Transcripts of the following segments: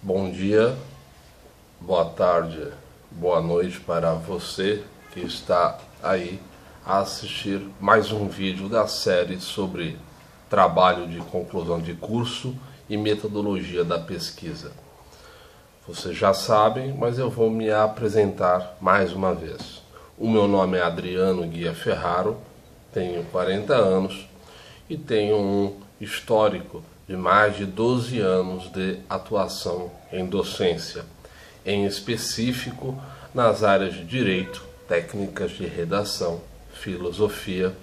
Bom dia, boa tarde, boa noite para você que está aí a assistir mais um vídeo da série sobre trabalho de conclusão de curso e metodologia da pesquisa. Vocês já sabem, mas eu vou me apresentar mais uma vez. O meu nome é Adriano Guia Ferraro, tenho 40 anos e tenho um histórico de mais de 12 anos de atuação em docência, em específico nas áreas de direito, técnicas de redação, filosofia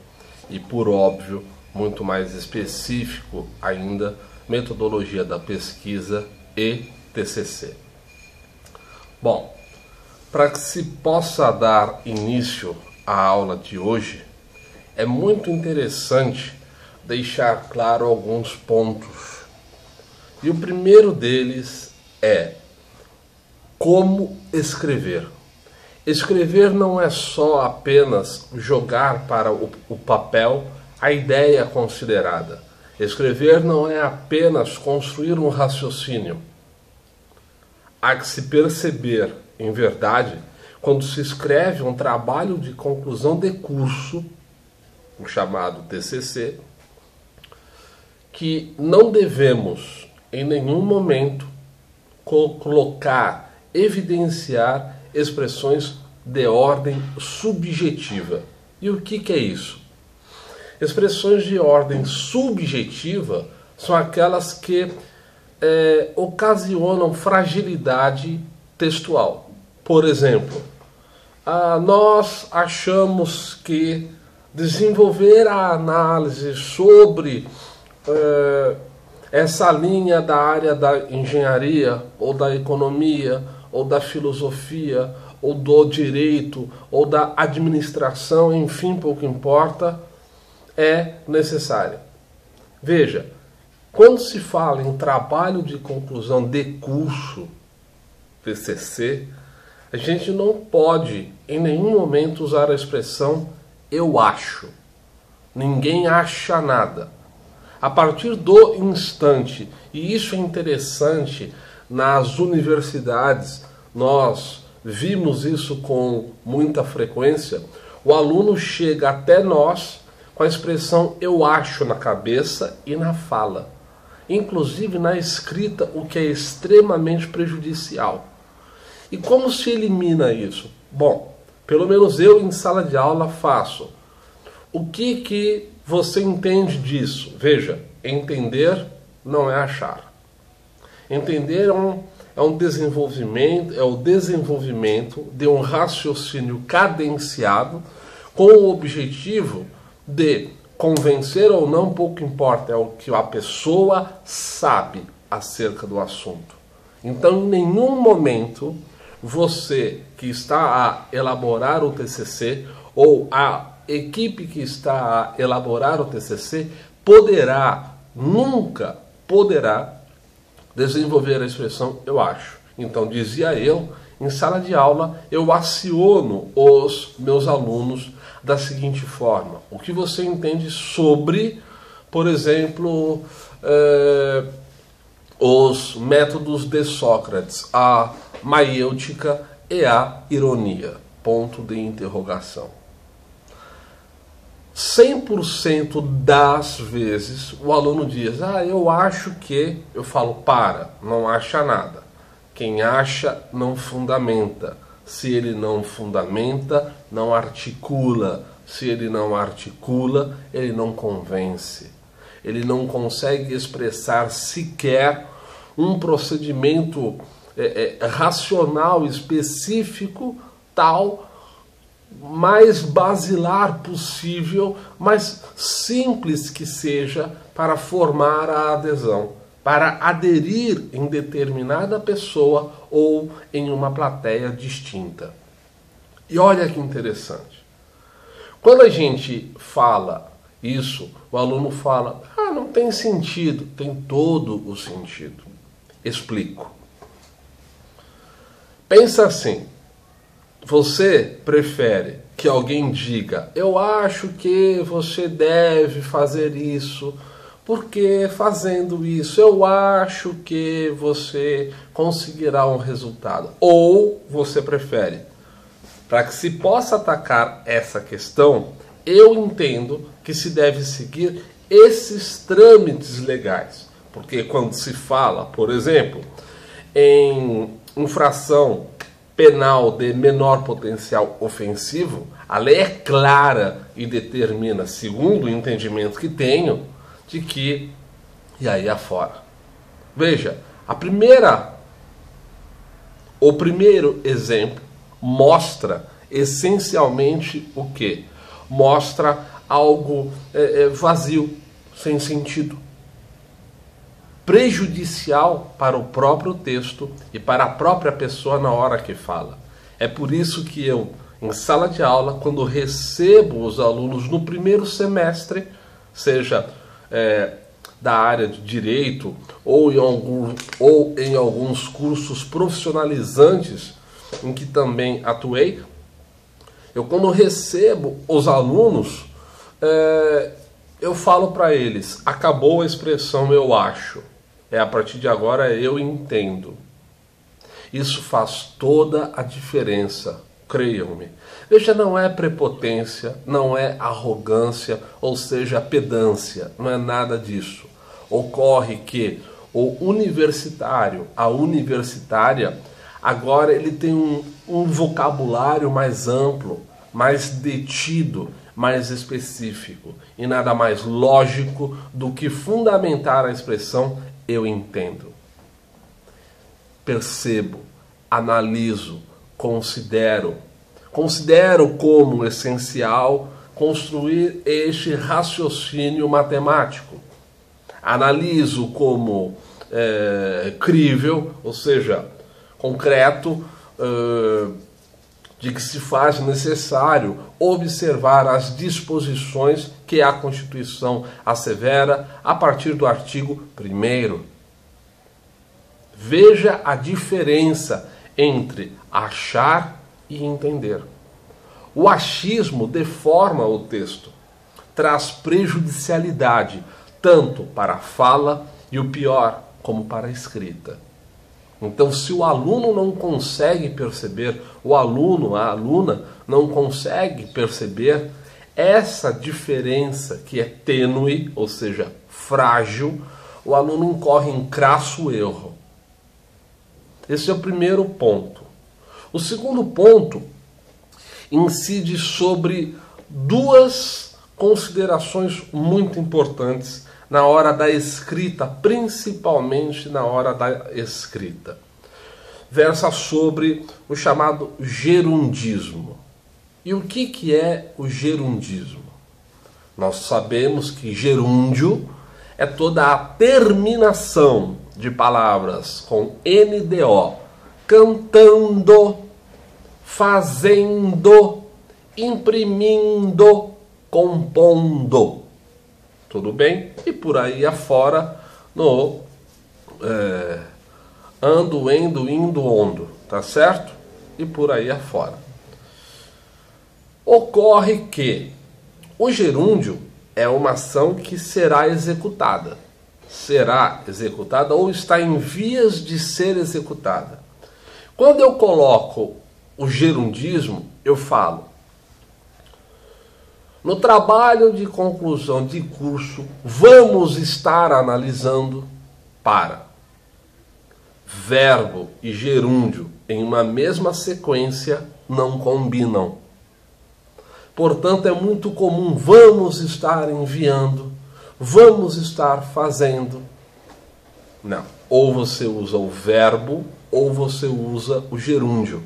e, por óbvio, muito mais específico ainda, metodologia da pesquisa e TCC. Bom, para que se possa dar início à aula de hoje, é muito interessante deixar claro alguns pontos. E o primeiro deles é como escrever. Escrever não é só apenas jogar para o papel a ideia considerada. Escrever não é apenas construir um raciocínio. Há que se perceber, em verdade, quando se escreve um trabalho de conclusão de curso, o chamado TCC, que não devemos em nenhum momento colocar, evidenciar expressões de ordem subjetiva. E o que é isso? Expressões de ordem subjetiva são aquelas que ocasionam fragilidade textual. Por exemplo, nós achamos que desenvolver a análise sobre essa linha da área da engenharia, ou da economia, ou da filosofia, ou do direito, ou da administração, enfim, pouco importa, é necessário. Veja, quando se fala em trabalho de conclusão de curso, TCC, a gente não pode em nenhum momento usar a expressão eu acho. Ninguém acha nada. A partir do instante, e isso é interessante, nas universidades nós vimos isso com muita frequência, o aluno chega até nós com a expressão eu acho na cabeça e na fala. Inclusive na escrita, o que é extremamente prejudicial. E como se elimina isso? Bom, pelo menos eu em sala de aula faço. O que você entende disso? Veja, entender não é achar. Entender é um desenvolvimento, é o desenvolvimento de um raciocínio cadenciado com o objetivo de convencer ou não, pouco importa, é o que a pessoa sabe acerca do assunto. Então, em nenhum momento, você que está a elaborar o TCC ou a equipe que está a elaborar o TCC nunca poderá desenvolver a expressão eu acho. Então, dizia eu, em sala de aula, eu aciono os meus alunos da seguinte forma: o que você entende sobre, por exemplo, os métodos de Sócrates, a maiêutica e a ironia? Ponto de interrogação. 100% das vezes o aluno diz, eu acho que, eu falo, não acha nada. Quem acha não fundamenta. Se ele não fundamenta, não articula. Se ele não articula, ele não convence. Ele não consegue expressar sequer um procedimento racional específico, tal, mais basilar possível, mais simples que seja, para formar a adesão, para aderir em determinada pessoa ou em uma plateia distinta. E olha que interessante. Quando a gente fala isso, o aluno fala, não tem sentido. Tem todo o sentido. Explico. Pensa assim. Você prefere que alguém diga, eu acho que você deve fazer isso porque fazendo isso eu acho que você conseguirá um resultado. Ou você prefere, para que se possa atacar essa questão, eu entendo que se deve seguir esses trâmites legais. Porque quando se fala, por exemplo, em infração penal de menor potencial ofensivo, a lei é clara e determina, segundo o entendimento que tenho, de que, e aí afora. Veja, o primeiro exemplo mostra essencialmente o quê? Mostra algo vazio, sem sentido, prejudicial para o próprio texto e para a própria pessoa na hora que fala. É por isso que eu, em sala de aula, quando recebo os alunos no primeiro semestre, seja da área de direito ou em alguns cursos profissionalizantes em que também atuei, eu quando recebo os alunos, eu falo para eles, acabou a expressão eu acho. A partir de agora eu entendo. Isso faz toda a diferença, creiam-me. Veja, não é prepotência, não é arrogância, ou seja, pedância, não é nada disso. Ocorre que o universitário, a universitária, agora ele tem um vocabulário mais amplo, mais detido, mais específico, e nada mais lógico do que fundamentar a expressão eu entendo. Percebo, analiso, considero como essencial construir este raciocínio matemático. Analiso como crível, ou seja, concreto, de que se faz necessário observar as disposições que a Constituição assevera a partir do artigo 1º. Veja a diferença entre achar e entender. O achismo deforma o texto, traz prejudicialidade tanto para a fala e o pior, como para a escrita. Então, se o aluno não consegue perceber, a aluna não consegue perceber essa diferença que é tênue, ou seja, frágil, o aluno incorre em crasso erro. Esse é o primeiro ponto. O segundo ponto incide sobre duas considerações muito importantes na hora da escrita, principalmente na hora da escrita. Versa sobre o chamado gerundismo. E o que é o gerundismo? Nós sabemos que gerúndio é toda a terminação de palavras com NDO, cantando, fazendo, imprimindo, compondo. Tudo bem? E por aí afora, no ando, endo, indo, ondo. Tá certo? E por aí afora. Ocorre que o gerúndio é uma ação que será executada. Será executada ou está em vias de ser executada. Quando eu coloco o gerundismo, eu falo: no trabalho de conclusão de curso, vamos estar analisando para verbo e gerúndio em uma mesma sequência não combinam. Portanto, é muito comum vamos estar enviando, vamos estar fazendo. Não. Ou você usa o verbo ou você usa o gerúndio.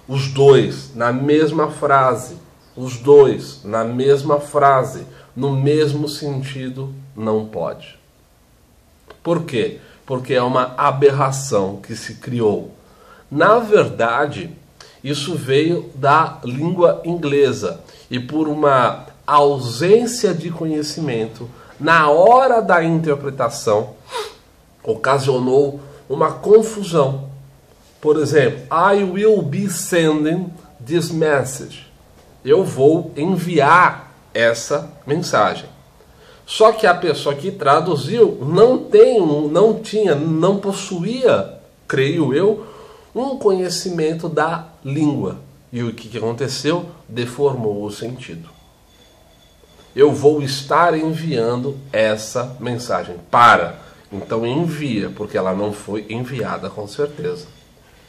Os dois na mesma frase. Os dois na mesma frase, no mesmo sentido, não pode. Por quê? Porque é uma aberração que se criou. Na verdade, isso veio da língua inglesa e por uma ausência de conhecimento, na hora da interpretação, ocasionou uma confusão. Por exemplo, I will be sending this message. Eu vou enviar essa mensagem. Só que a pessoa que traduziu não possuía, creio eu, um conhecimento da língua. E o que aconteceu? Deformou o sentido. Eu vou estar enviando essa mensagem. Então envia, porque ela não foi enviada com certeza.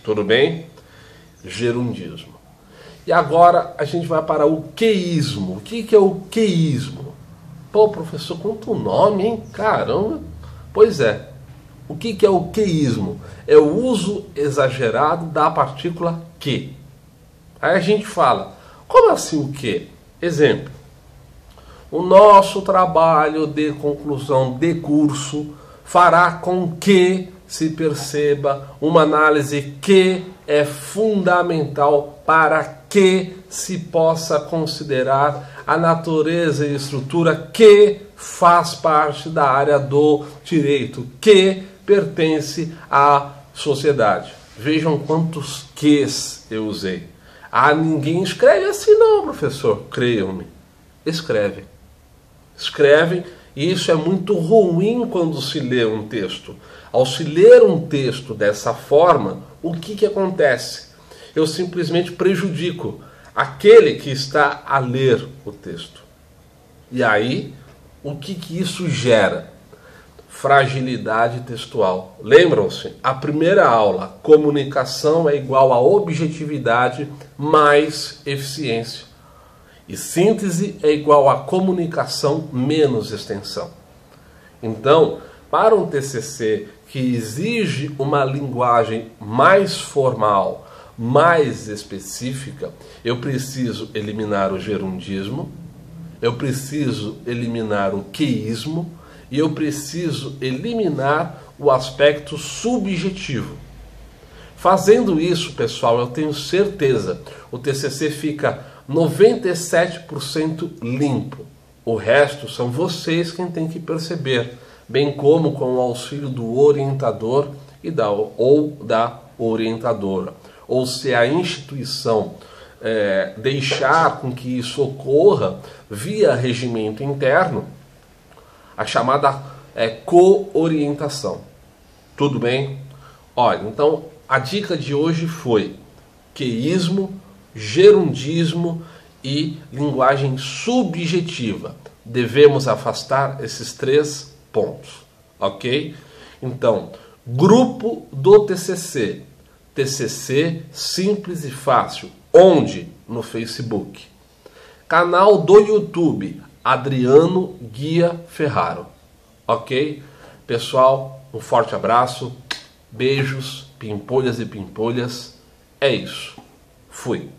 Tudo bem? Gerundismo. E agora a gente vai para o queísmo. O que é o queísmo? Pô, professor, quanto nome, hein? Caramba! Pois é. O que é o queísmo? É o uso exagerado da partícula que. Aí a gente fala, como assim o que? Exemplo. O nosso trabalho de conclusão de curso fará com que se perceba uma análise que é fundamental para que se possa considerar a natureza e estrutura que faz parte da área do direito, que pertence à sociedade. Vejam quantos ques eu usei. Ah, ninguém escreve assim não, professor. Creiam-me. Escreve. Escrevem, e isso é muito ruim quando se lê um texto. Ao se ler um texto dessa forma, o que acontece? Eu simplesmente prejudico aquele que está a ler o texto. E aí, o que isso gera? Fragilidade textual. Lembram-se? A primeira aula, comunicação é igual a objetividade mais eficiência. E síntese é igual a comunicação menos extensão. Então, para um TCC que exige uma linguagem mais formal, mais específica, eu preciso eliminar o gerundismo, eu preciso eliminar o queísmo e eu preciso eliminar o aspecto subjetivo. Fazendo isso, pessoal, eu tenho certeza, o TCC fica 97% limpo. O resto são vocês quem tem que perceber, bem como com o auxílio do orientador ou da orientadora. Ou se a instituição deixar com que isso ocorra via regimento interno, a chamada co-orientação. Tudo bem? Olha, então a dica de hoje foi queísmo, gerundismo e linguagem subjetiva. Devemos afastar esses 3 pontos, ok? Então, grupo do TCC. TCC simples e fácil. Onde? No Facebook. Canal do YouTube, Adriano Guia Ferraro. Ok? Pessoal, um forte abraço. Beijos, pimpolhas e pimpolhas. É isso. Fui.